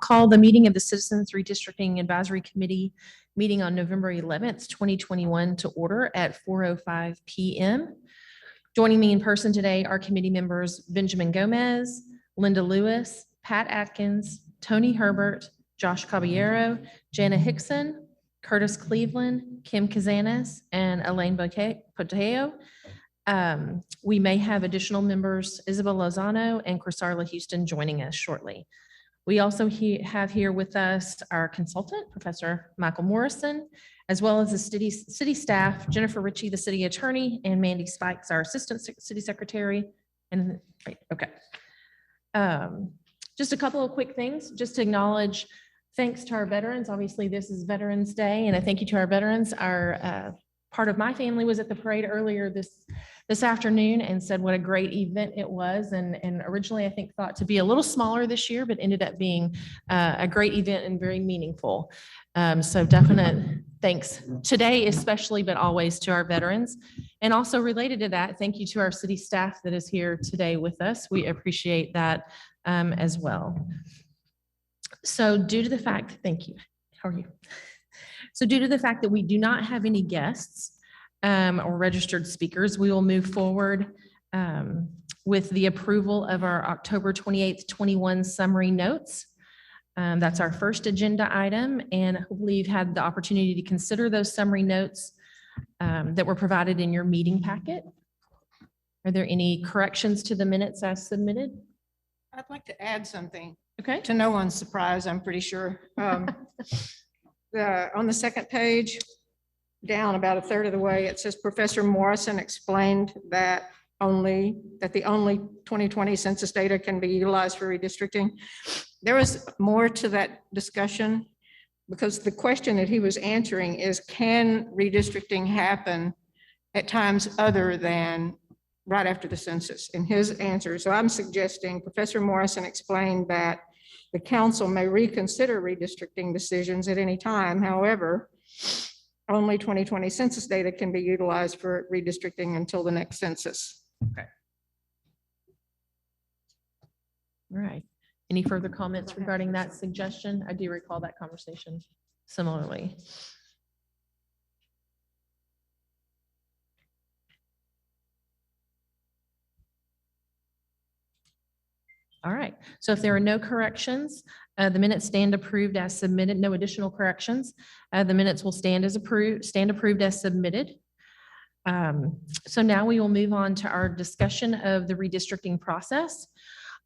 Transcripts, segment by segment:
call the meeting of the Citizens Redistricting Advisory Committee meeting on November 11th, 2021 to order at 4:05 p.m. Joining me in person today are committee members Benjamin Gomez, Linda Lewis, Pat Atkins, Tony Herbert, Josh Caballero, Jana Hickson, Curtis Cleveland, Kim Kazanis, and Elaine Poteo. We may have additional members, Isabel Lozano and Chrisarla Houston, joining us shortly. We also have here with us our consultant, Professor Michael Morrison, as well as the city staff, Jennifer Ritchie, the city attorney, and Mandy Spikes, our assistant city secretary. And right, okay. Just a couple of quick things, just to acknowledge thanks to our veterans. Obviously, this is Veterans Day, and a thank you to our veterans. Our part of my family was at the parade earlier this afternoon and said what a great event it was. And originally, I think, thought to be a little smaller this year, but ended up being a great event and very meaningful. So definite thanks today, especially, but always to our veterans. And also related to that, thank you to our city staff that is here today with us. We appreciate that as well. So due to the fact, thank you. How are you? So due to the fact that we do not have any guests or registered speakers, we will move forward with the approval of our October 28th, 21 summary notes. That's our first agenda item, and hopefully you've had the opportunity to consider those summary notes that were provided in your meeting packet. Are there any corrections to the minutes as submitted? I'd like to add something. Okay. To no one's surprise, I'm pretty sure. On the second page, down about a third of the way, it says Professor Morrison explained that the only 2020 census data can be utilized for redistricting. There was more to that discussion because the question that he was answering is, can redistricting happen at times other than right after the census? In his answer, so I'm suggesting Professor Morrison explained that the council may reconsider redistricting decisions at any time. However, only 2020 census data can be utilized for redistricting until the next census. Okay. All right. Any further comments regarding that suggestion? I do recall that conversation similarly. All right, so if there are no corrections, the minutes stand approved as submitted. No additional corrections. The minutes will stand approved as submitted. So now we will move on to our discussion of the redistricting process.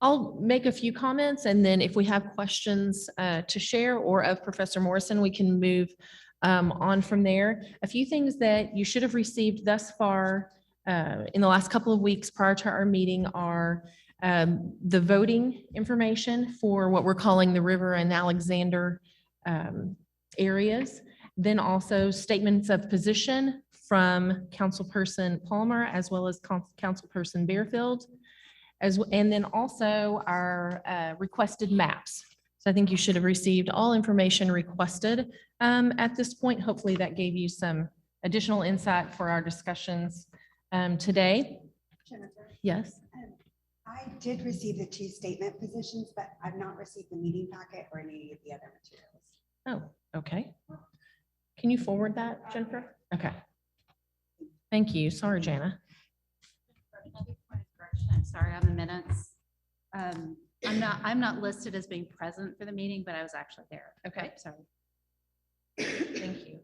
I'll make a few comments, and then if we have questions to share or of Professor Morrison, we can move on from there. A few things that you should have received thus far in the last couple of weeks prior to our meeting are the voting information for what we're calling the River and Alexander areas. Then also statements of position from Councilperson Palmer as well as Councilperson Bearfield, and then also our requested maps. So I think you should have received all information requested at this point. Hopefully that gave you some additional insight for our discussions today. Jennifer? Yes. I did receive the two statement positions, but I've not received the meeting packet or any of the other materials. Oh, okay. Can you forward that, Jennifer? Okay. Thank you. Sorry, Jana. I'm sorry on the minutes. I'm not listed as being present for the meeting, but I was actually there. Okay. Sorry. Thank you.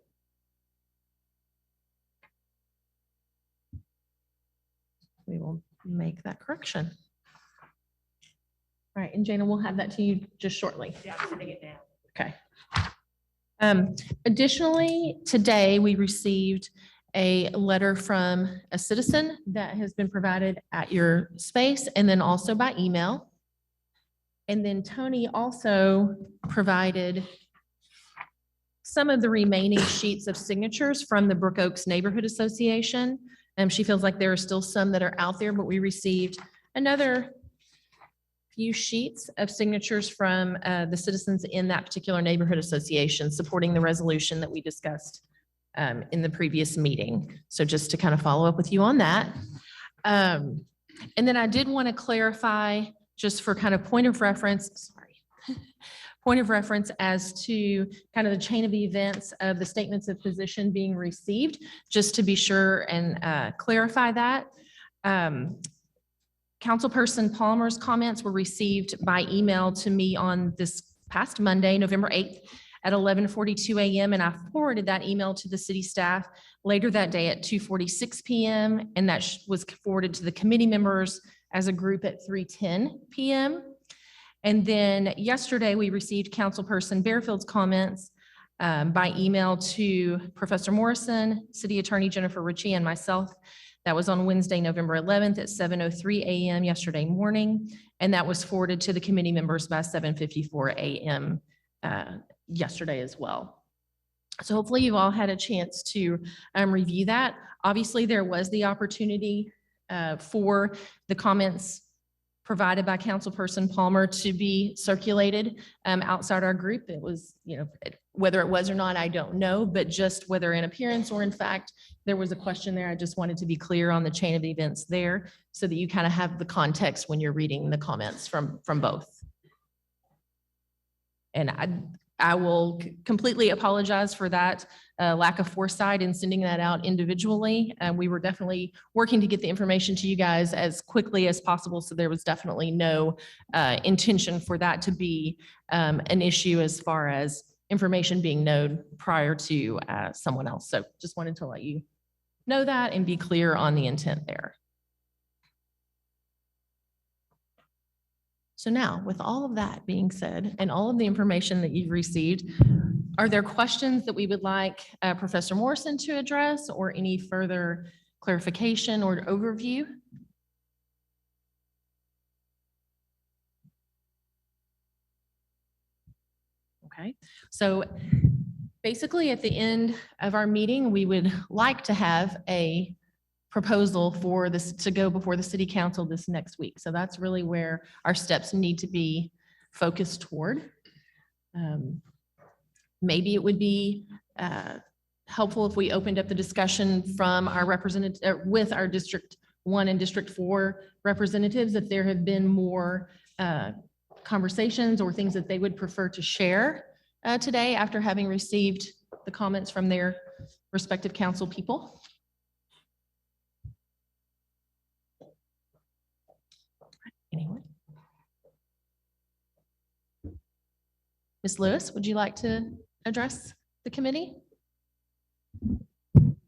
We will make that correction. All right, and Jana, we'll have that to you just shortly. Yeah, I'm sending it down. Okay. Additionally, today we received a letter from a citizen that has been provided at your space and then also by email. And then Tony also provided some of the remaining sheets of signatures from the Brook Oaks Neighborhood Association. She feels like there are still some that are out there, but we received another few sheets of signatures from the citizens in that particular neighborhood association supporting the resolution that we discussed in the previous meeting. So just to kind of follow up with you on that. And then I did want to clarify, just for kind of point of reference, sorry, point of reference as to kind of the chain of events of the statements of position being received, just to be sure and clarify that. Councilperson Palmer's comments were received by email to me on this past Monday, November 8th at 11:42 a.m. And I forwarded that email to the city staff later that day at 2:46 p.m. And that was forwarded to the committee members as a group at 3:10 p.m. And then yesterday, we received Councilperson Barefield's comments by email to Professor Morrison, City Attorney Jennifer Ritchie, and myself. That was on Wednesday, November 11th at 7:03 a.m. yesterday morning. And that was forwarded to the committee members by 7:54 a.m. Yesterday as well. So hopefully you've all had a chance to review that. Obviously, there was the opportunity for the comments provided by Councilperson Palmer to be circulated outside our group. It was, whether it was or not, I don't know, but just whether in appearance or in fact, there was a question there. I just wanted to be clear on the chain of events there so that you kind of have the context when you're reading the comments from both. And I will completely apologize for that lack of foresight in sending that out individually. We were definitely working to get the information to you guys as quickly as possible. So there was definitely no intention for that to be an issue as far as information being known prior to someone else. So just wanted to let you know that and be clear on the intent there. So now, with all of that being said, and all of the information that you've received, are there questions that we would like Professor Morrison to address or any further clarification or overview? Okay, so basically at the end of our meeting, we would like to have a proposal for this to go before the city council this next week. So that's really where our steps need to be focused toward. Maybe it would be helpful if we opened up the discussion from our representative with our District 1 and District 4 representatives, if there have been more conversations or things that they would prefer to share today after having received the comments from their respective council people. Anyone? Ms. Lewis, would you like to address the committee?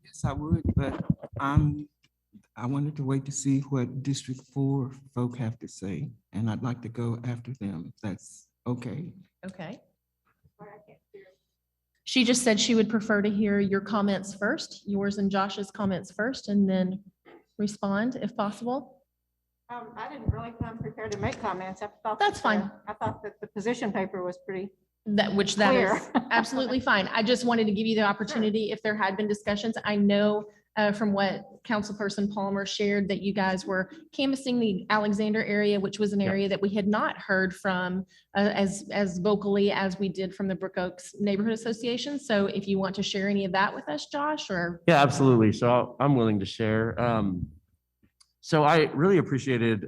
Yes, I would, but I wanted to wait to see what District 4 folk have to say, and I'd like to go after them, if that's okay. Okay. She just said she would prefer to hear your comments first, yours and Josh's comments first, and then respond if possible. I didn't really come prepared to make comments. I thought That's fine. I thought that the position paper was pretty That is clear. absolutely fine. I just wanted to give you the opportunity if there had been discussions. I know from what Councilperson Palmer shared that you guys were canvassing the Alexander area, which was an area that we had not heard from as vocally as we did from the Brook Oaks Neighborhood Association. So if you want to share any of that with us, Josh, or. Yeah, absolutely. So I'm willing to share. So I really appreciated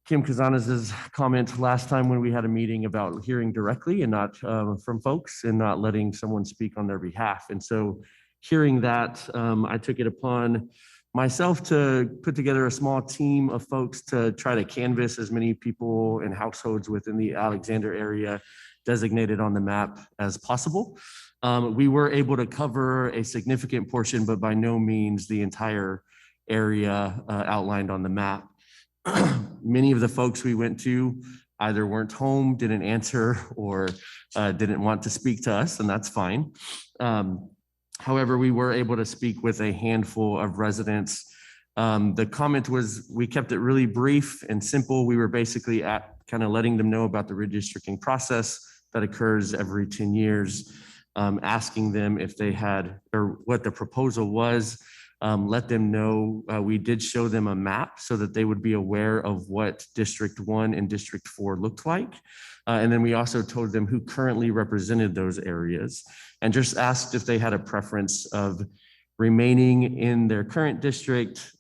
Kim Kazanez's comment last time when we had a meeting about hearing directly and not from folks and not letting someone speak on their behalf. And so hearing that, I took it upon myself to put together a small team of folks to try to canvass as many people and households within the Alexander area designated on the map as possible. We were able to cover a significant portion, but by no means the entire area outlined on the map. Many of the folks we went to either weren't home, didn't answer, or didn't want to speak to us, and that's fine. However, we were able to speak with a handful of residents. The comment was, we kept it really brief and simple. We were basically kind of letting them know about the redistricting process that occurs every 10 years, asking them if they had, or what the proposal was. Let them know, we did show them a map so that they would be aware of what District 1 and District 4 looked like. And then we also told them who currently represented those areas and just asked if they had a preference of remaining in their current district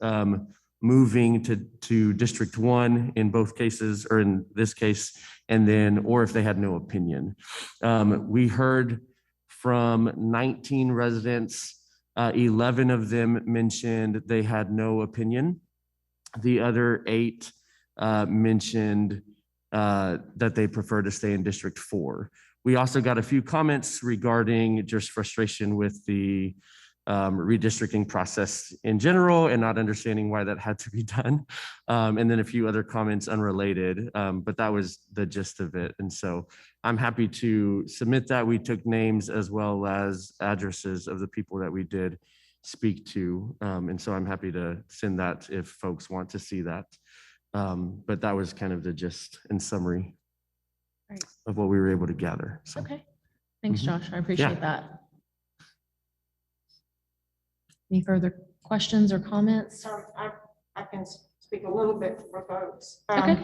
moving to District 1 in both cases, or in this case, and then, or if they had no opinion. We heard from 19 residents, 11 of them mentioned they had no opinion. The other 8 mentioned that they prefer to stay in District 4. We also got a few comments regarding just frustration with the redistricting process in general and not understanding why that had to be done. And then a few other comments unrelated, but that was the gist of it. And so I'm happy to submit that. We took names as well as addresses of the people that we did speak to. And so I'm happy to send that if folks want to see that. But that was kind of the gist and summary Great. of what we were able to gather. So. Okay. Thanks, Mhm. Josh. I appreciate Yeah. that. Any further questions or comments? So I can speak a little bit for folks. Okay.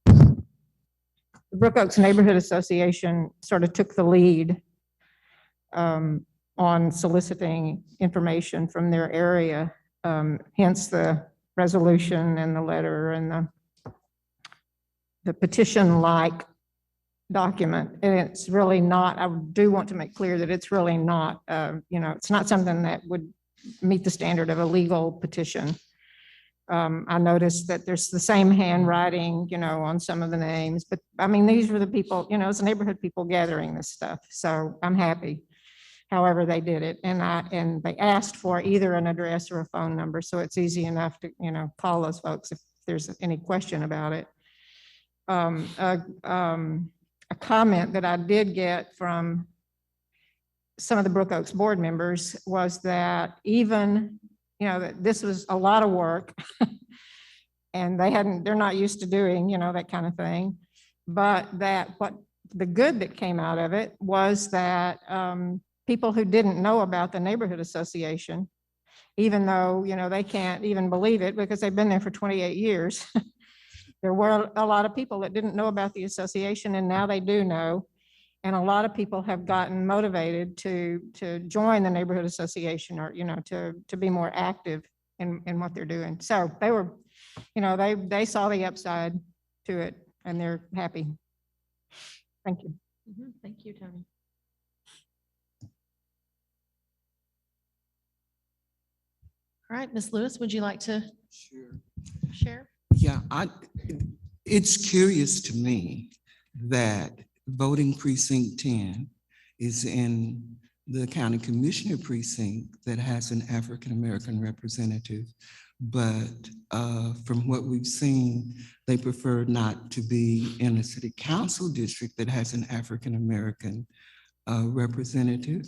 The Brook Oaks Neighborhood Association sort of took the lead on soliciting information from their area, hence the resolution and the letter and the petition-like document. And it's really not, I do want to make clear that it's really not, it's not something that would meet the standard of a legal petition. I noticed that there's the same handwriting, on some of the names, but I mean, these were the people, it's neighborhood people gathering this stuff. So I'm happy however they did it. And they asked for either an address or a phone number. So it's easy enough to, call those folks if there's any question about it. A comment that I did get from some of the Brook Oaks board members was that even, that this was a lot of work and they're not used to doing, that kind of thing. But that what the good that came out of it was that people who didn't know about the neighborhood association, even though, they can't even believe it because they've been there for 28 years. There were a lot of people that didn't know about the association and now they do know. And a lot of people have gotten motivated to join the neighborhood association or, to be more active in what they're doing. So they were, they saw the upside to it and they're happy. Thank you. Thank you, Tony. All right, Ms. Lewis, would you like to share? Yeah, it's curious to me that voting precinct 10 is in the county commissioner precinct that has an African-American representative. But from what we've seen, they prefer not to be in a city council district that has an African-American representative.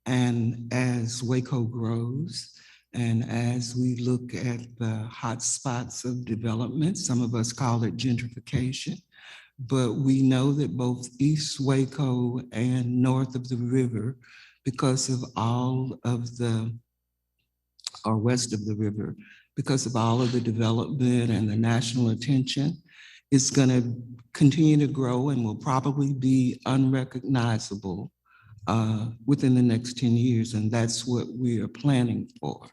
And as Waco grows, and as we look at the hot spots of development, some of us call it gentrification, but we know that both East Waco and north of the river, because of all of the, or west of the river, because of all of the development and the national attention, it's going to continue to grow and will probably be unrecognizable within the next 10 years. And that's what we are planning for.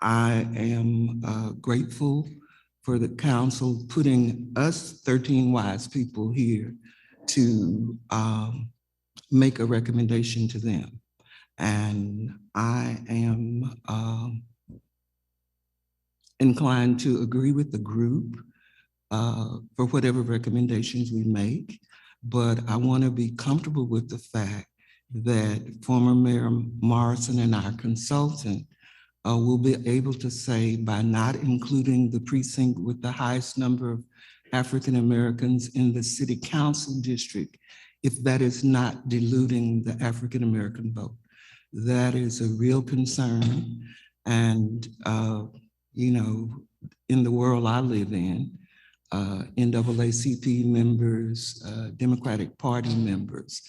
I am grateful for the council putting us 13 wise people here to make a recommendation to them. And I am inclined to agree with the group for whatever recommendations we make, but I want to be comfortable with the fact that former Mayor Morrison and our consultant will be able to say, by not including the precinct with the highest number of African Americans in the city council district, if that is not diluting the African American vote. That is a real concern. And, in the world I live in, NAACP members, Democratic Party members,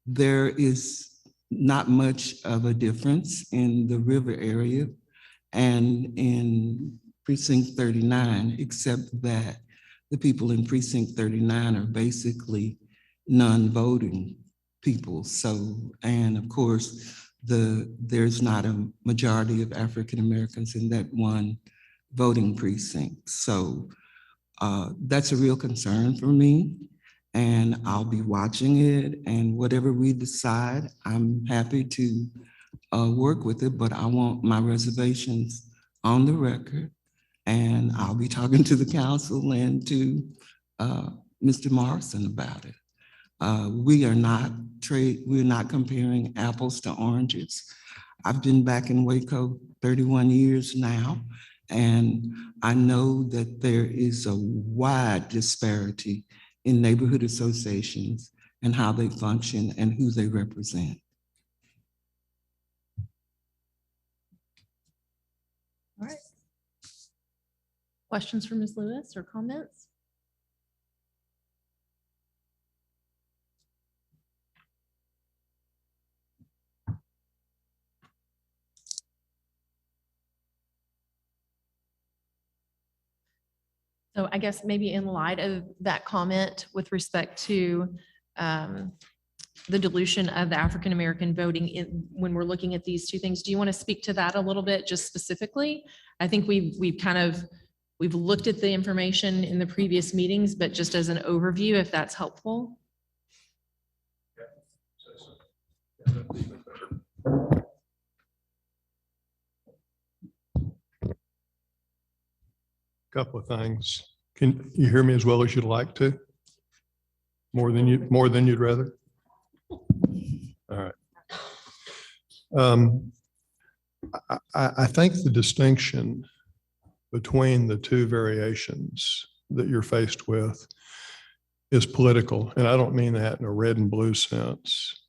there is not much of a difference in the river area and in precinct 39, except that the people in precinct 39 are basically non-voting people. So, and of course, there's not a majority of African Americans in that one voting precinct. So that's a real concern for me, and I'll be watching it, and whatever we decide, I'm happy to work with it, but I want my reservations on the record, and I'll be talking to the council and to Mr. Morrison about it. We're not comparing apples to oranges. I've been back in Waco 31 years now, and I know that there is a wide disparity in neighborhood associations and how they function and who they represent. All right. Questions for Ms. Lewis or comments? So I guess maybe in light of that comment with respect to the dilution of the African-American voting when we're looking at these two things, do you want to speak to that a little bit just specifically? I think we've looked at the information in the previous meetings, but just as an overview, if that's helpful. Couple of things. Can you hear me as well as you'd like to? More than you'd rather? All right. I think the distinction between the two variations that you're faced with is political. And I don't mean that in a red and blue sense.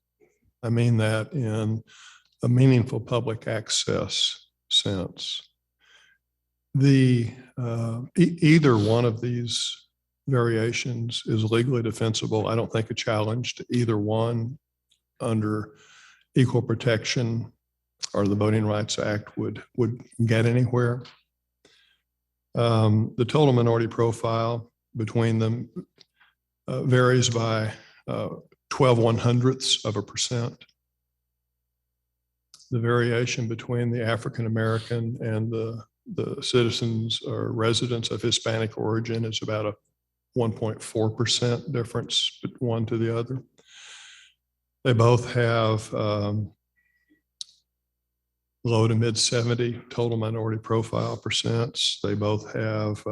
I mean that in a meaningful public access sense. Either one of these variations is legally defensible. I don't think a challenge to either one under equal protection or the Voting Rights Act would get anywhere. The total minority profile between them varies by 0.12%. The variation between the African American and the citizens or residents of Hispanic origin is about a 1.4% difference one to the other. They both have low to mid 70 total minority profile percents. They both have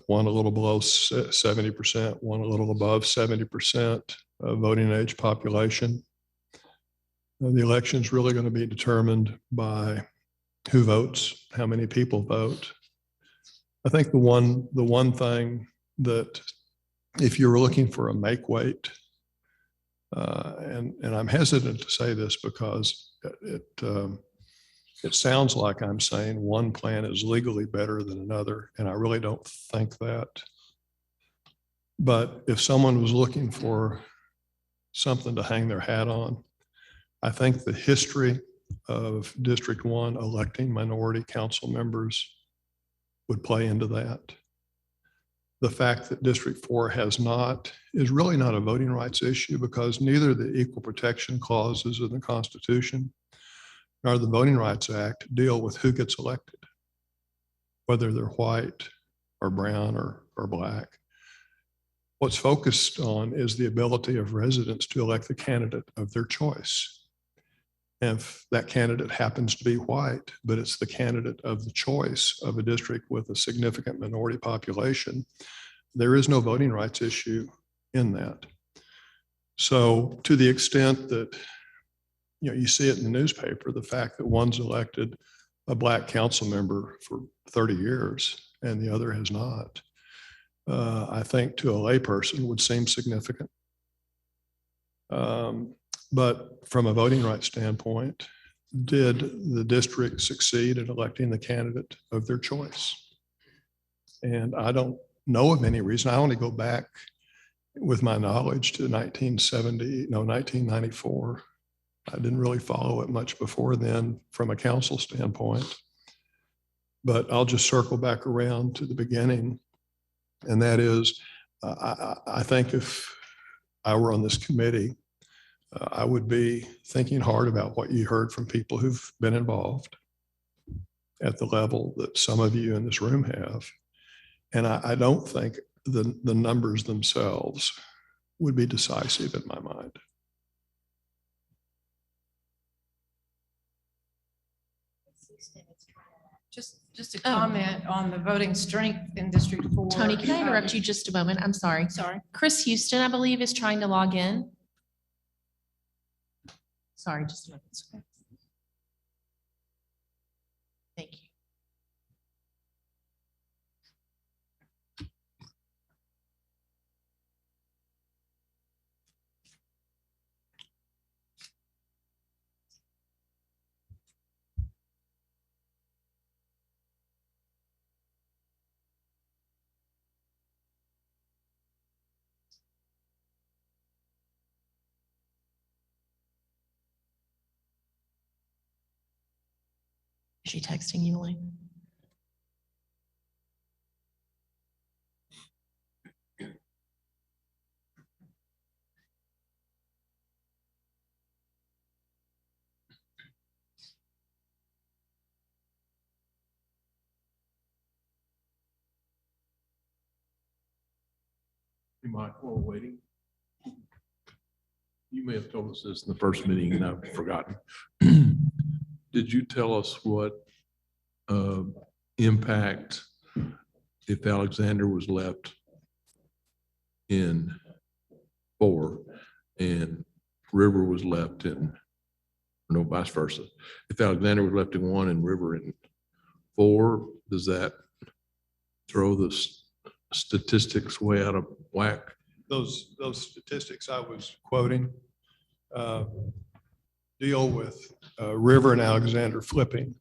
one a little below 70%, one a little above 70% voting age population. The election is really going to be determined by who votes, how many people vote. I think the one thing that if you're looking for a make weight, and I'm hesitant to say this because it sounds like I'm saying one plan is legally better than another, and I really don't think that. But if someone was looking for something to hang their hat on, I think the history of District 1 electing minority council members would play into that. The fact that District 4 has not is really not a voting rights issue because neither the equal protection clauses in the Constitution nor the Voting Rights Act deal with who gets elected, whether they're white or brown or black. What's focused on is the ability of residents to elect the candidate of their choice. If that candidate happens to be white, but it's the candidate of the choice of a district with a significant minority population, there is no voting rights issue in that. So to the extent that you see it in the newspaper, the fact that one's elected a black council member for 30 years and the other has not, I think to a layperson would seem significant. But from a voting rights standpoint, did the district succeed in electing the candidate of their choice? And I don't know of any reason. I only go back with my knowledge to 1994. I didn't really follow it much before then from a council standpoint. But I'll just circle back around to the beginning. And that is, I think if I were on this committee, I would be thinking hard about what you heard from people who've been involved at the level that some of you in this room have. And I don't think the numbers themselves would be decisive in my mind. Just a Oh. comment on the voting strength in District 4. Tony, can I interrupt you just a moment? I'm sorry. Sorry. Chris Houston, I believe, is trying to log in. Sorry, just a moment. Thank you. Is she texting you, Elaine? You might, while we're waiting. You may have told us this in the first meeting and I've forgotten. Did you tell us what impact if Alexander was left in 4 and River was left in, no, vice versa? If Alexander was left in 1 and River in 4, does that throw the statistics way out of whack? Those statistics I was quoting deal with River and Alexander flipping.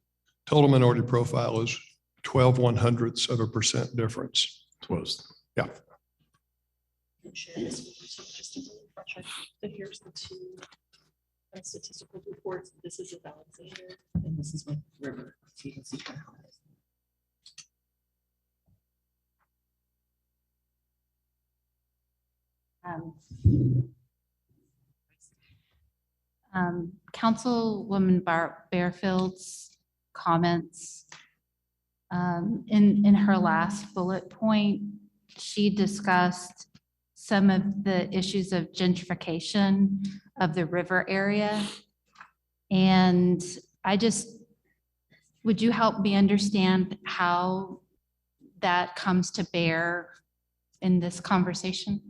Total minority profile is 12/100ths% difference. Was Yeah. Share this with you, so just as a refresher. So here's the two statistical reports. This is with Alexander and this is with River. So you can see kind of how it is. Councilwoman Barefield's comments in her last bullet point, she discussed some of the issues of gentrification of the river area. And would you help me understand how that comes to bear in this conversation?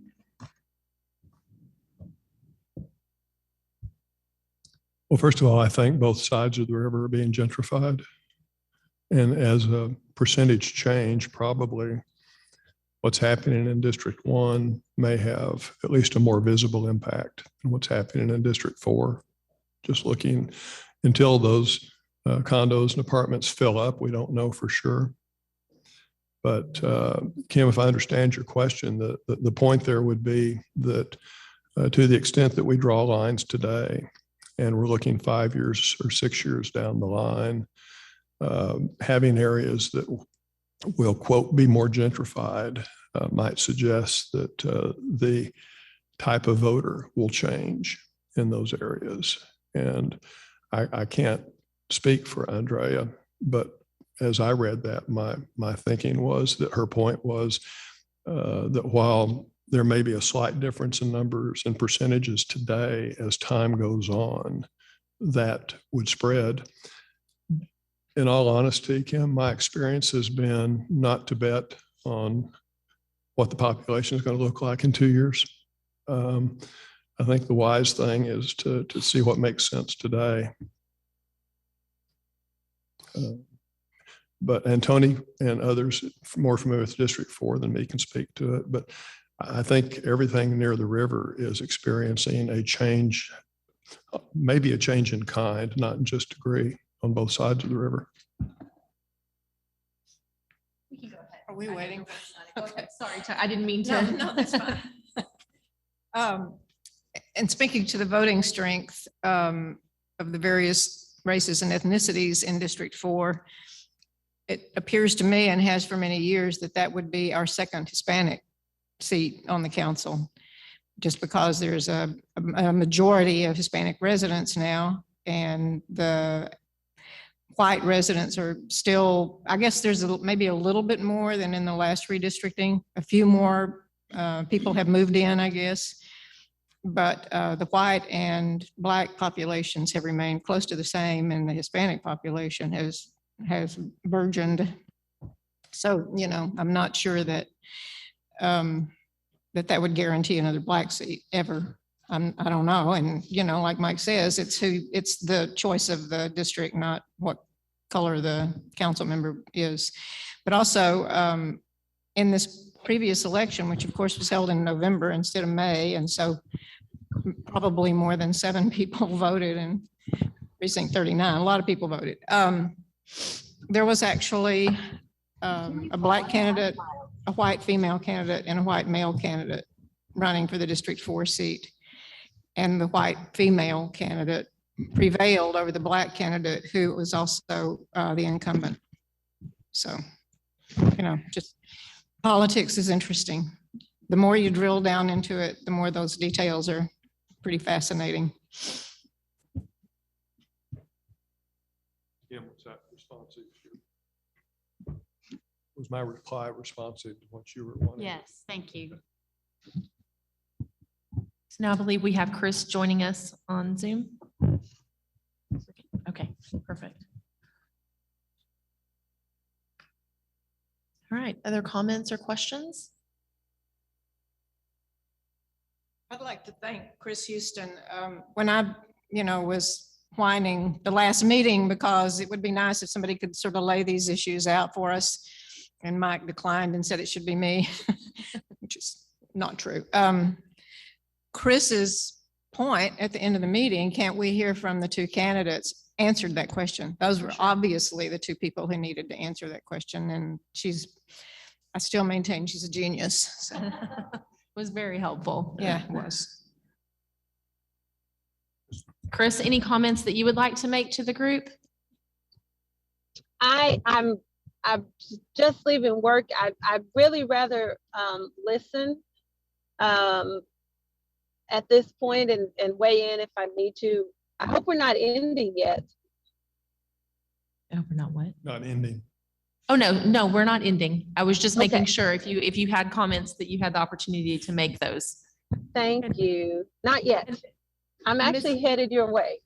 Well, first of all, I think both sides of the river are being gentrified. And as a percentage change, probably what's happening in District 1 may have at least a more visible impact than what's happening in District 4. Just looking until those condos and apartments fill up, we don't know for sure. But Kim, if I understand your question, the point there would be that to the extent that we draw lines today, and we're looking 5 years or 6 years down the line, having areas that will, quote, be more gentrified might suggest that the type of voter will change in those areas. And I can't speak for Andrea, but as I read that, my thinking was that her point was that while there may be a slight difference in numbers and percentages today, as time goes on, that would spread. In all honesty, Kim, my experience has been not to bet on what the population is going to look like in 2 years. I think the wise thing is to see what makes sense today. And Tony and others more familiar with District 4 than me can speak to it, but I think everything near the river is experiencing a change, maybe a change in kind, not in just degree, on both sides of the river. Are we waiting? Okay, sorry, I didn't mean No, to. no, that's fine. And speaking to the voting strength of the various races and ethnicities in District 4, it appears to me, and has for many years, that would be our second Hispanic seat on the council. just because there's a majority of Hispanic residents now, and the white residents are still, I guess there's maybe a little bit more than in the last redistricting. A few more people have moved in, I guess. But the white and black populations have remained close to the same, and the Hispanic population has burgeoned. So, you know, I'm not sure that that would guarantee another black seat ever. I don't know. And, you know, like Mike says, it's the choice of the district, not what color the council member is. But also in this previous election, which of course was held in November instead of May, and so probably more than 7 people voted in precinct 39. A lot of people voted. There was actually a black candidate, a white female candidate, and a white male candidate running for the District 4 seat. And the white female candidate prevailed over the black candidate, who was also the incumbent. So, you know, just politics is interesting. The more you drill down into it, the more those details are pretty fascinating. Yeah, was that responsive? Was my reply responsive to what you were wanting? Yes, thank you. So now I believe we have Chris joining us on Zoom. Okay, perfect. All right, other comments or questions? I'd like to thank Chris Houston. When I, you know, was whining the last meeting, because it would be nice if somebody could sort of lay these issues out for us. And Mike declined and said it should be me, which is not true. Chris's point at the end of the meeting, can't we hear from the 2 candidates, answered that question. Those were obviously the 2 people who needed to answer that question. And I still maintain she's a genius. So. Was very helpful. Yeah, it was. Chris, any comments that you would like to make to the group? I'm just leaving work. I'd really rather listen at this point and weigh in if I need to. I hope we're not ending yet. Oh, we're not what? Not ending. Oh, no, we're not ending. I was just making Okay. sure if you had comments that you had the opportunity to make those. Thank you. Not yet. I'm actually headed your way.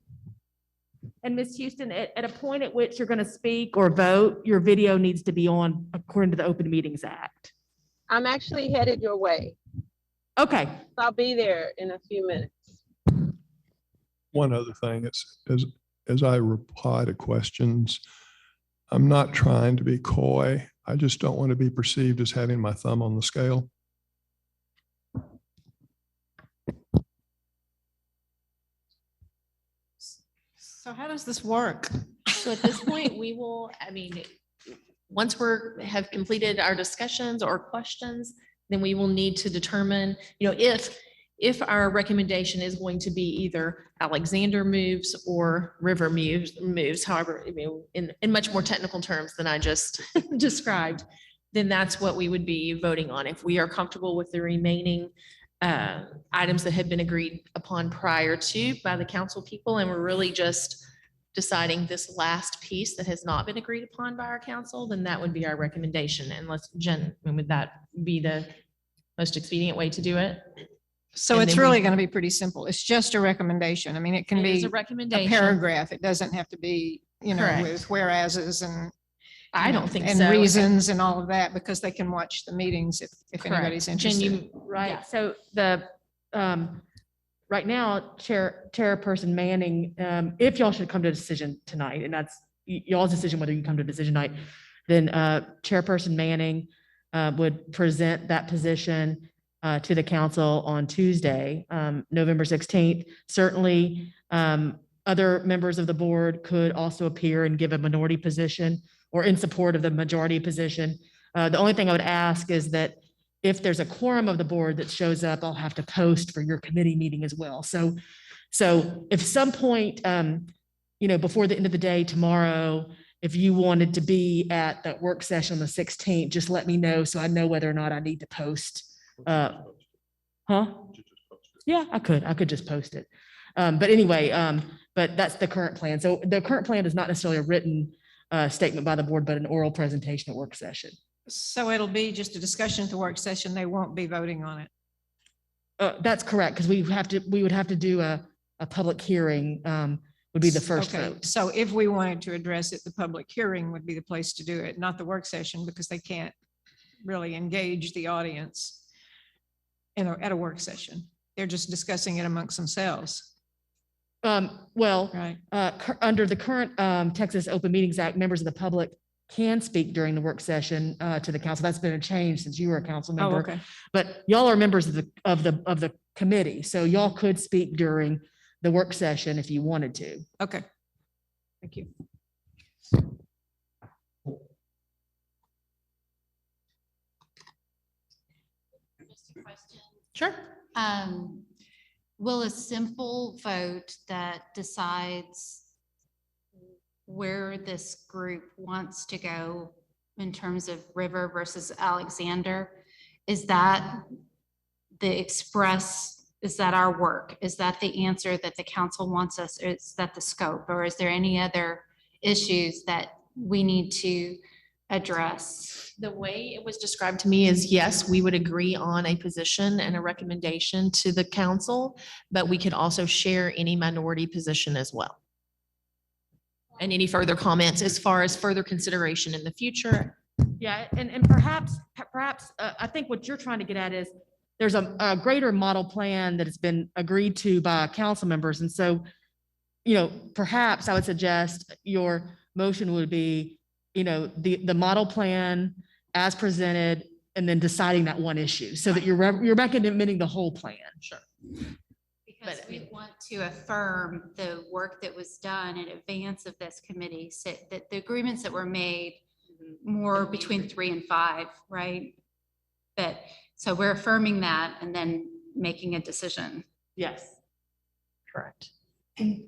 And Ms. Houston, at a point at which you're going to speak or vote, your video needs to be on according to the Open Meetings Act. I'm actually headed your way. Okay. So I'll be there in a few minutes. One other thing, as I reply to questions, I'm not trying to be coy. I just don't want to be perceived as having my thumb on the scale. So how does this work? So at this point, we will, once have completed our discussions or questions, then we will need to determine, if our recommendation is going to be either Alexander moves or River moves, however, in much more technical terms than I just described, then that's what we would be voting on. If we are comfortable with the remaining items that had been agreed upon prior to by the council people, and we're really just deciding this last piece that has not been agreed upon by our council, then that would be our recommendation. And Jen, would that be the most expedient way to do it? So And it's then really going to be pretty simple. It's just a recommendation. I mean, it can It is be a a recommendation. paragraph. It doesn't have to be, Correct. with whereases and I don't think and so. reasons and all of that, because they can watch the meetings if Correct. anybody's Jen, interested. Right. So right now, Chairperson Manning, if y'all should come to a decision tonight, and that's y'all's decision whether you come to a decision tonight, then Chairperson Manning would present that position to the council on Tuesday, November 16th. Certainly, other members of the board could also appear and give a minority position or in support of the majority position. The only thing I would ask is that if there's a quorum of the board that shows up, I'll have to post for your committee meeting as well. So if some point, before the end of the day tomorrow, if you wanted to be at that work session on the 16th, just let me know so I know whether or not I need to post. Huh? Yeah, I could just post it. But anyway, but that's the current plan. So the current plan is not necessarily a written statement by the board, but an oral presentation at work session. So it'll be just a discussion at the work session. They won't be voting on it. That's correct, because we would have to do a public hearing, would be the first Okay, vote. so if we wanted to address it, the public hearing would be the place to do it, not the work session, because they can't really engage the audience at a work session. They're just discussing it amongst themselves, Well, right? under the current Texas Open Meetings Act, members of the public can speak during the work session to the council. That's been a change since you were a council Oh, member. okay. But y'all are members of the committee, so y'all could speak during the work session if you wanted to. Okay. Thank you. Sure. Will a simple vote that decides where this group wants to go in terms of River versus Alexander, is that is that our work? Is that the answer that the council wants us? Is that the scope? Or is there any other issues that we need to address? The way it was described to me is, yes, we would agree on a position and a recommendation to the council, but we could also share any minority position as well. And any further comments as far as further consideration in the future? Yeah, and perhaps, I think what you're trying to get at is there's a greater model plan that has been agreed to by council members. And so, perhaps I would suggest your motion would be, the model plan as presented, and then deciding that one issue so that you're recommending the whole plan. Sure. Because we want to affirm the work that was done in advance of this committee, so that the agreements that were made more between 3 and 5, right? So we're affirming that and then making a decision. Yes. Correct. And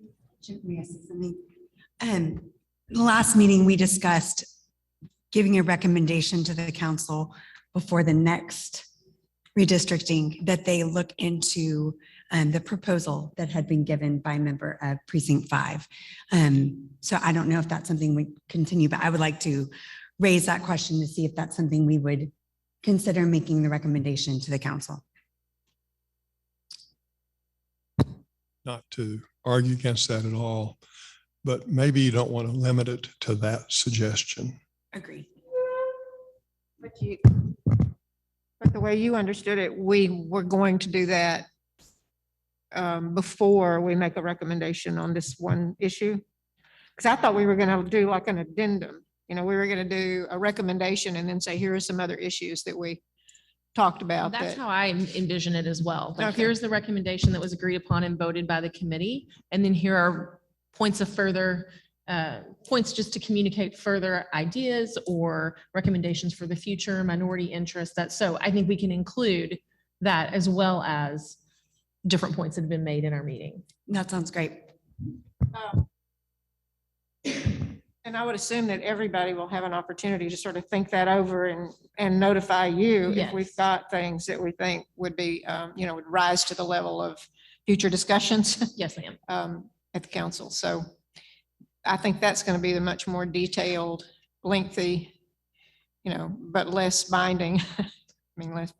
may I say something? Last meeting, we discussed giving a recommendation to the council before the next redistricting, that they look into the proposal that had been given by a member of precinct 5. So I don't know if that's something we continue, but I would like to raise that question to see if that's something we would consider making the recommendation to the council. Not to argue against that at all, but maybe you don't want to limit it to that suggestion. Agreed. But the way you understood it, we were going to do that before we make a recommendation on this one issue. Because I thought we were going to do like an addendum. We were going to do a recommendation and then say, here are some other issues that we talked about. That's how I envision it as well. Like, Okay. here's the recommendation that was agreed upon and voted by the committee. And then here are points of further, points just to communicate further ideas or recommendations for the future, minority interest. So I think we can include that as well as different points that have been made in our meeting. That sounds great. And I would assume that everybody will have an opportunity to sort of think that over and notify you if we've Yes. got things that we think would be, would rise to the level of future discussions Yes, ma'am. at the council. So I think that's going to be the much more detailed, lengthy, but less binding. I mean, less.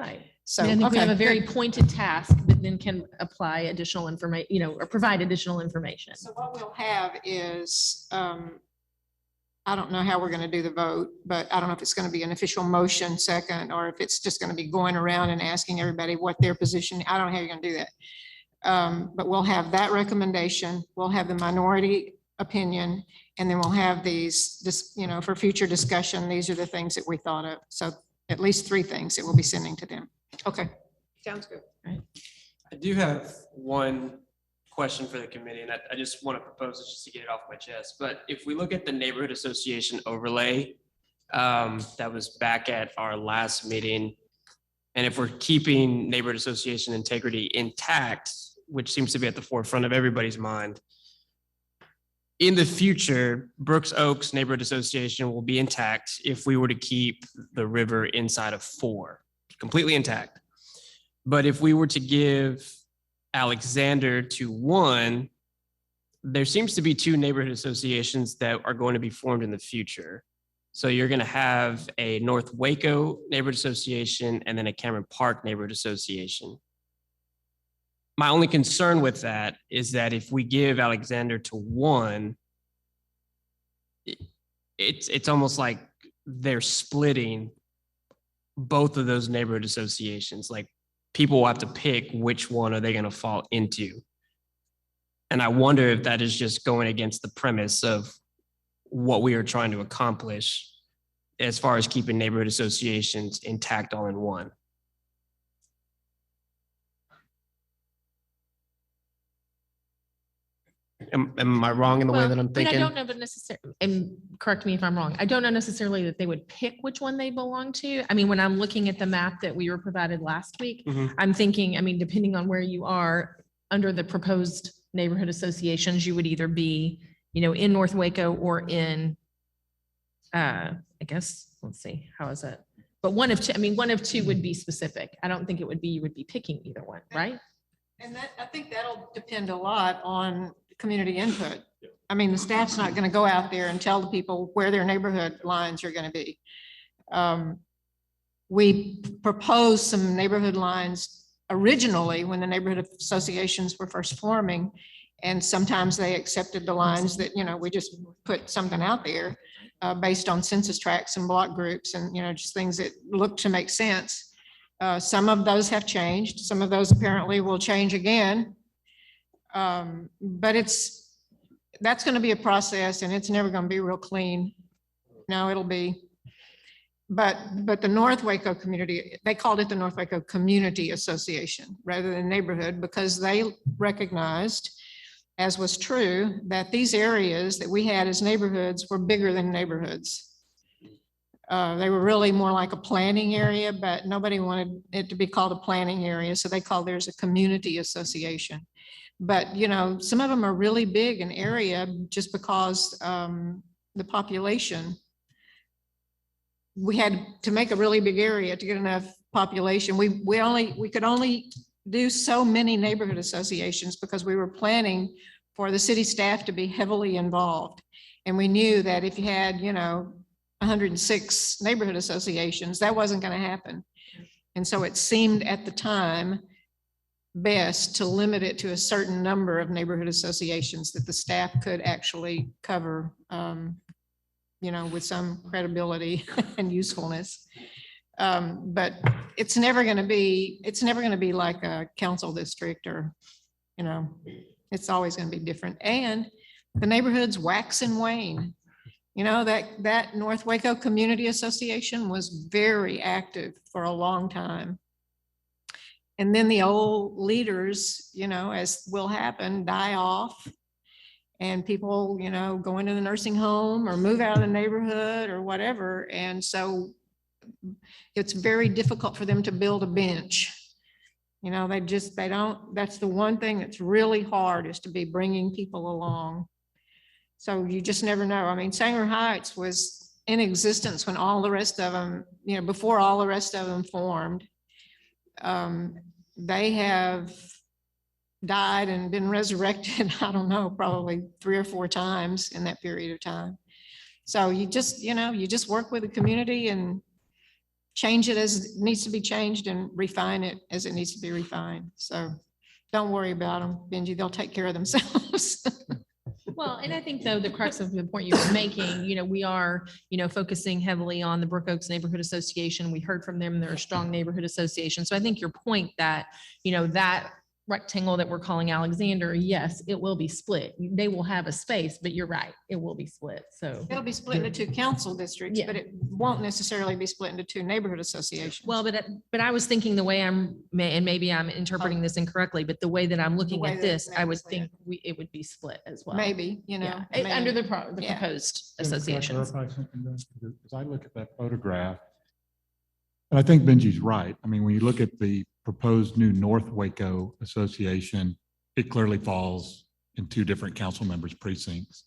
Right. So, I think we have okay, a very good. pointed task, but then can apply additional information, or provide additional information. So what we'll have is, I don't know how we're going to do the vote, but I don't know if it's going to be an official motion second, or if it's just going to be going around and asking everybody what their position. I don't know how you're going to do that. But we'll have that recommendation. We'll have the minority opinion, and then we'll have these, for future discussion, these are the things that we thought of. So at least 3 things that we'll be sending to them. Okay. Sounds good. I do have one question for the committee, and I just want to propose it just to get it off my chest. But if we look at the neighborhood association overlay, that was back at our last meeting, and if we're keeping neighborhood association integrity intact, which seems to be at the forefront of everybody's mind, in the future, Brooks Oaks Neighborhood Association will be intact if we were to keep the river inside of 4, completely intact. But if we were to give Alexander to one, there seems to be two neighborhood associations that are going to be formed in the future. So you're going to have a North Waco neighborhood association and then a Cameron Park neighborhood association. My only concern with that is that if we give Alexander to one, it's almost like they're splitting both of those neighborhood associations. Like people will have to pick which one are they going to fall into. And I wonder if that is just going against the premise of what we are trying to accomplish as far as keeping neighborhood associations intact all in one. Am I wrong in the way Well, that I'm I mean, thinking? I don't know, but necessarily, and correct me if I'm wrong. I don't know necessarily that they would pick which one they belong to. I mean, when I'm looking at the map that we were provided last week, Mhm. I'm thinking, I mean, depending on where you are under the proposed neighborhood associations, you would either be, in North Waco or in, I guess, let's see, how is it? But one of two, I mean, one of two would be specific. I don't think it would be, you would be picking either one, right? And that, I think that'll depend a lot on community input. I mean, the staff's not going to go out there and tell the people where their neighborhood lines are going to be. We proposed some neighborhood lines originally when the neighborhood associations were first forming. And sometimes they accepted the lines that, we just put something out there based on census tracts and block groups and, just things that look to make sense. Some of those have changed. Some of those apparently will change again. But that's going to be a process and it's never going to be real clean. No, it'll be. But the North Waco community, they called it the North Waco Community Association rather than neighborhood because they recognized, as was true, that these areas that we had as neighborhoods were bigger than neighborhoods. They were really more like a planning area, but nobody wanted it to be called a planning area. So they called theirs a community association. But, some of them are really big in area just because the population, we had to make a really big area to get enough population. We could only do so many neighborhood associations because we were planning for the city staff to be heavily involved. And we knew that if you had, 106 neighborhood associations, that wasn't going to happen. And so it seemed at the time best to limit it to a certain number of neighborhood associations that the staff could actually cover, with some credibility and usefulness. But it's never going to be like a council district or, it's always going to be different. And the neighborhoods wax and wane. That North Waco Community Association was very active for a long time. And then the old leaders, as will happen, die off. And people, go into the nursing home or move out of the neighborhood or whatever. And so it's very difficult for them to build a bench. They don't, that's the one thing that's really hard is to be bringing people along. So you just never know. I mean, Sanger Heights was in existence when all the rest of them, before all the rest of them formed. They have died and been resurrected, I don't know, probably 3 or 4 times in that period of time. So you just work with the community and change it as it needs to be changed and refine it as it needs to be refined. So don't worry about them, Benji, they'll take care of themselves. Well, and I think though, the crux of the point you were making, we are, focusing heavily on the Brook Oaks Neighborhood Association. We heard from them, they're a strong neighborhood association. So I think your point that, that rectangle that we're calling Alexander, yes, it will be split. They will have a space, but you're right, it will be split. So It'll be split into 2 council districts, Yeah. but it won't necessarily be split into 2 neighborhood associations. well, but I was thinking the way and maybe I'm interpreting this incorrectly, but the way that I'm looking way at that this, I would Mary's think it would be split as well. Maybe, Yeah, maybe. under the Yeah. proposed Can I associations. clarify something then? Because I look at that photograph, and I think Benji's right. I mean, when you look at the proposed new North Waco Association, it clearly falls in 2 different council members' precincts.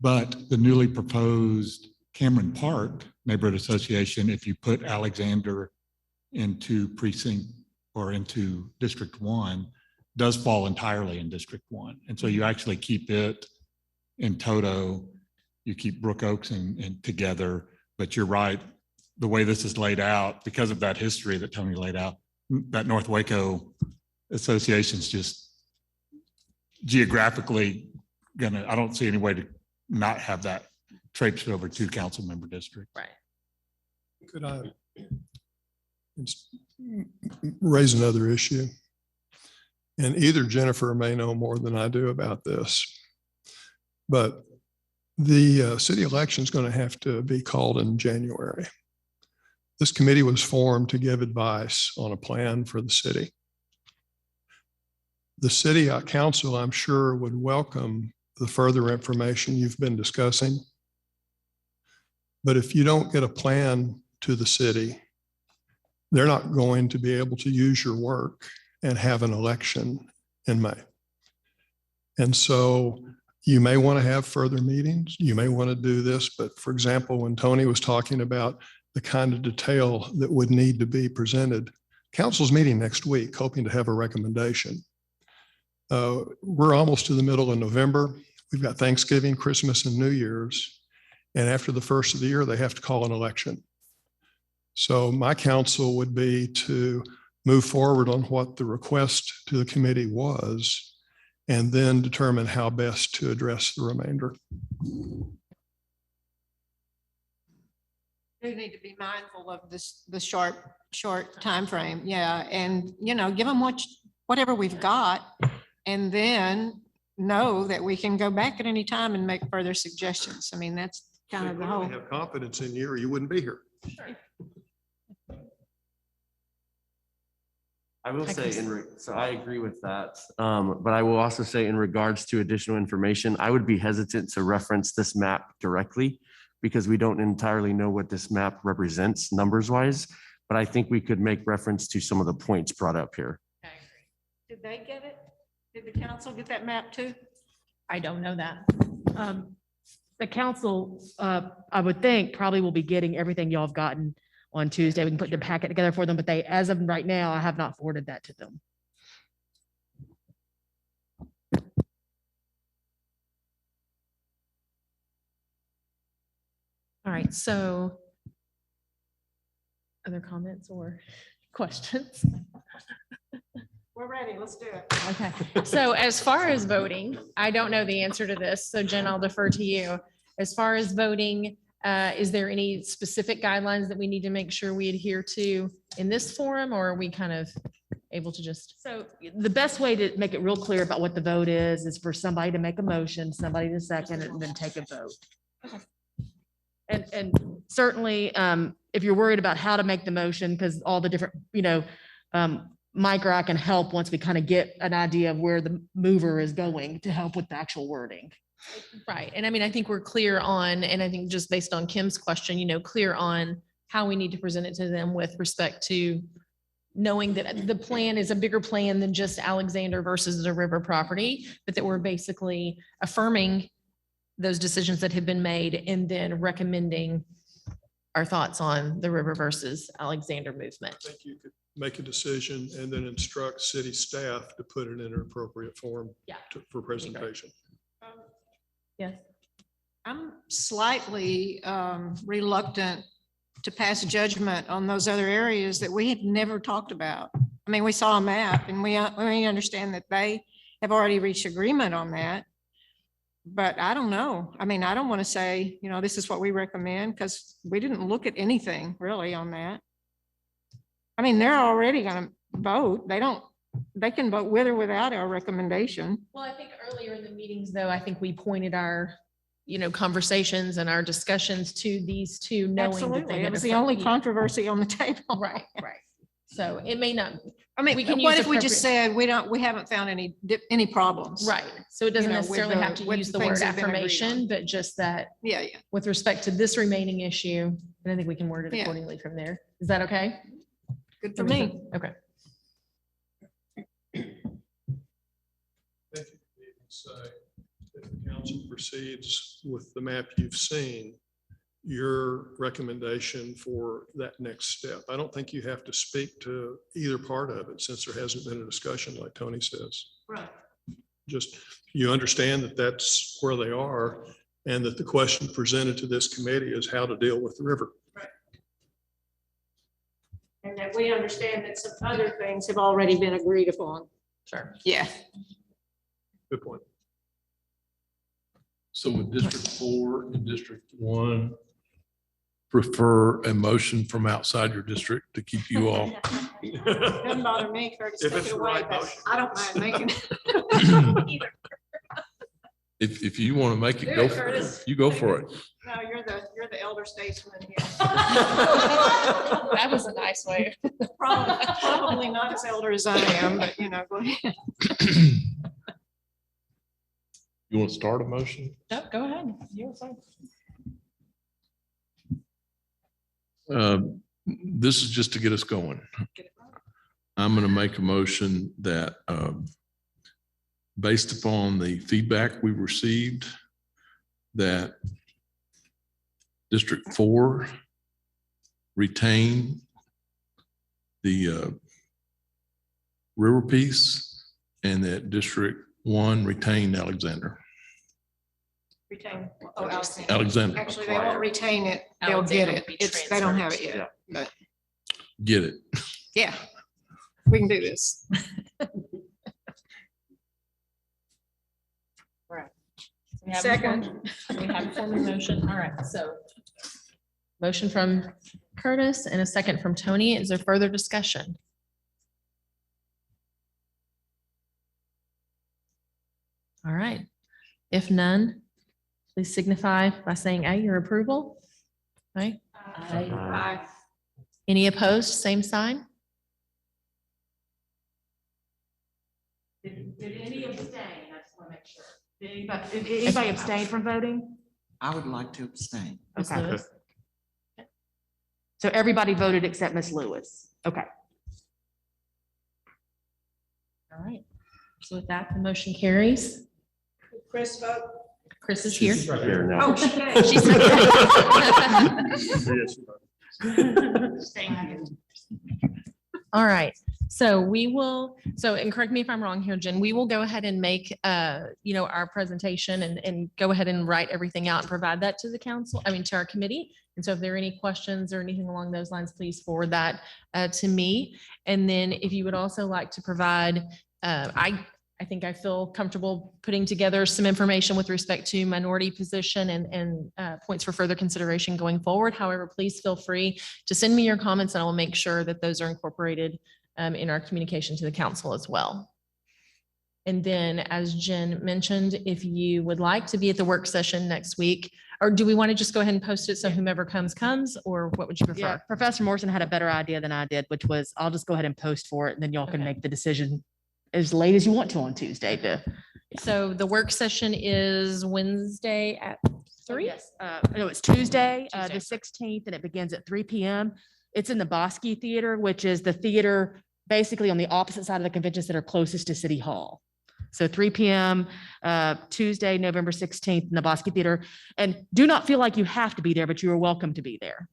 But the newly proposed Cameron Park Neighborhood Association, if you put Alexander into precinct or into District 1 does fall entirely in District 1. And so you actually keep it in toto, you keep Brook Oaks and together, but you're right. The way this is laid out, because of that history that Tony laid out, that North Waco Association's just geographically gonna, I don't see any way to not have that traipsed over to council member district. Right. Could I raise another issue? And either Jennifer may know more than I do about this, but the city election is going to have to be called in January. This committee was formed to give advice on a plan for the city. The city council, I'm sure, would welcome the further information you've been discussing. But if you don't get a plan to the city, they're not going to be able to use your work and have an election in May. And so you may want to have further meetings. You may want to do this, but for example, when Tony was talking about the kind of detail that would need to be presented, council's meeting next week, hoping to have a recommendation. We're almost to the middle of November. We've got Thanksgiving, Christmas, and New Year's. And after the first of the year, they have to call an election. So my counsel would be to move forward on what the request to the committee was, and then determine how best to address the remainder. Do need to be mindful of the short time frame. Yeah. And, give them whatever we've got, and then know that we can go back at any time and make further suggestions. I mean, that's kind of the whole. If you have confidence in you, or you wouldn't be here. I will say, so I agree with that. But I will also say in regards to additional information, I would be hesitant to reference this map directly because we don't entirely know what this map represents numbers wise. But I think we could make reference to some of the points brought up here. I agree. Did they get it? Did the council get that map too? I don't know that. The council, I would think, probably will be getting everything y'all have gotten on Tuesday. We can put the packet together for them, but they, as of right now, I have not forwarded that to them. All right, so other comments or questions? We're ready. Let's do it. Okay, so as far as voting, I don't know the answer to this. So Jen, I'll defer to you. As far as voting, is there any specific guidelines that we need to make sure we adhere to in this forum, or are we kind of able to just? So the best way to make it real clear about what the vote is for somebody to make a motion, somebody to second it, and then take a vote. Okay. And certainly, if you're worried about how to make the motion, because all the different, Mike or I can help once we kind of get an idea of where the mover is going to help with the actual wording. Right. And I mean, I think we're clear on, and I think just based on Kim's question, clear on how we need to present it to them with respect to knowing that the plan is a bigger plan than just Alexander versus the river property, but that we're basically affirming those decisions that have been made and then recommending our thoughts on the river versus Alexander movement. I think you could make a decision and then instruct city staff to put it in an appropriate form Yeah. for presentation. Yes. I'm slightly reluctant to pass judgment on those other areas that we had never talked about. I mean, we saw a map and we understand that they have already reached agreement on that. But I don't know. I mean, I don't want to say, this is what we recommend, because we didn't look at anything really on that. I mean, they're already going to vote. They can vote with or without our recommendation. Well, I think earlier in the meetings, though, I think we pointed our, conversations and our discussions to these two, knowing that they Absolutely. It had was a the only yeah. controversy on the table. Right. So it may not, I mean, We can what use if we just said, we haven't found any problems? right. So it doesn't with necessarily have to with use the the word things that have been agreed on. affirmation, but just that Yeah. with respect to this remaining issue, and I think we can word it Yeah. accordingly from there. Is that okay? Good for me. Okay. Say, if the council proceeds with the map you've seen, your recommendation for that next step. I don't think you have to speak to either part of it since there hasn't been a discussion like Tony says. Right. Just, you understand that that's where they are and that the question presented to this committee is how to deal with the river. And that we understand that some other things have already been agreed upon. Sure. Yeah. Good point. So with District 4 and District 1, prefer a motion from outside your district to keep you all. Doesn't bother me, Curtis, If take it's it the away, right but motion. I don't mind making it. If you want to make it, Do go it, for it. Curtis. You go for it. No, you're the elder statesman here. That was a nice way. Probably not as elder as I am, but go ahead. You want to start a motion? No, go ahead. You're fine. This is just to get us going. I'm going to make a motion that based upon the feedback we received, that District 4 retain the river piece and that District 1 retain Alexander. Retain. Oh, Alexander. Alexander, Actually, they won't retain it. They'll get it. They don't have it yet, but get it. yeah, we can do this. We have a Second. We have a formal motion. All right, so motion from Curtis and a second from Tony. Is there further discussion? All right. If none, please signify by saying aye, your approval. Aye. Aye. Any opposed, same sign? Did any abstain? I just want to make sure. Did anybody abstain from voting? I would like to abstain. Ms. Okay. Lewis? So everybody voted except Ms. Lewis. Okay. All right. So with that, the motion carries. Chris, vote. Chris is here. Oh, okay. She's All right, so we will, and correct me if I'm wrong here, Jen, we will go ahead and make, our presentation and go ahead and write everything out and provide that to the council, to our committee. And so if there are any questions or anything along those lines, please forward that to me. And then if you would also like to provide, I think I feel comfortable putting together some information with respect to minority position and points for further consideration going forward. However, please feel free to send me your comments and I will make sure that those are incorporated in our communication to the council as well. And then, as Jen mentioned, if you would like to be at the work session next week, or do we want to just go ahead and post it so whomever comes, or what would you prefer? Yeah, Professor Morrison had a better idea than I did, which was I'll just go ahead and post for it and then y'all can Okay. make the decision as late as you want to on Tuesday to. So the work session is Wednesday at 3? Yes, no, it's Tuesday, Tuesday. the 16th, and it begins at 3 p.m. It's in the Bosque Theater, which is the theater basically on the opposite side of the convention center closest to City Hall. So 3 p.m. Tuesday, November 16th in the Bosque Theater. And do not feel like you have to be there, but you are welcome to be there.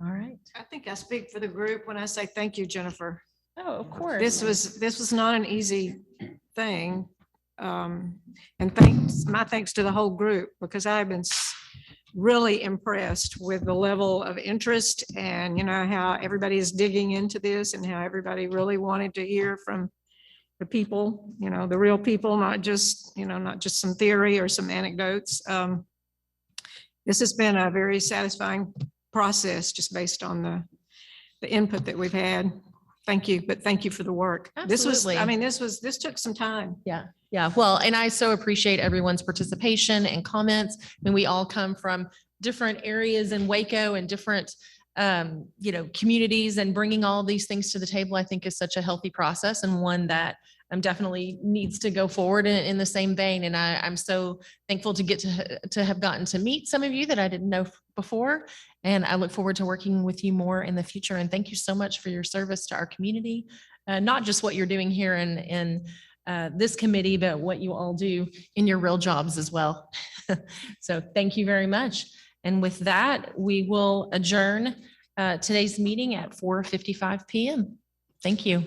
All right. I think I speak for the group when I say thank you, Jennifer. Oh, of course. This was not an easy thing. And my thanks to the whole group, because I've been really impressed with the level of interest and how everybody is digging into this and how everybody really wanted to hear from the people, the real people, not just some theory or some anecdotes. This has been a very satisfying process just based on the input that we've had. Thank you, but thank you for the work. Absolutely. This took some time. Yeah. Well, and I so appreciate everyone's participation and comments. I mean, we all come from different areas in Waco and different, communities, and bringing all these things to the table, I think is such a healthy process and one that definitely needs to go forward in the same vein. And I'm so thankful to get to have gotten to meet some of you that I didn't know before. And I look forward to working with you more in the future. And thank you so much for your service to our community. Not just what you're doing here in this committee, but what you all do in your real jobs as well. So thank you very much. And with that, we will adjourn today's meeting at 4:55 PM. Thank you.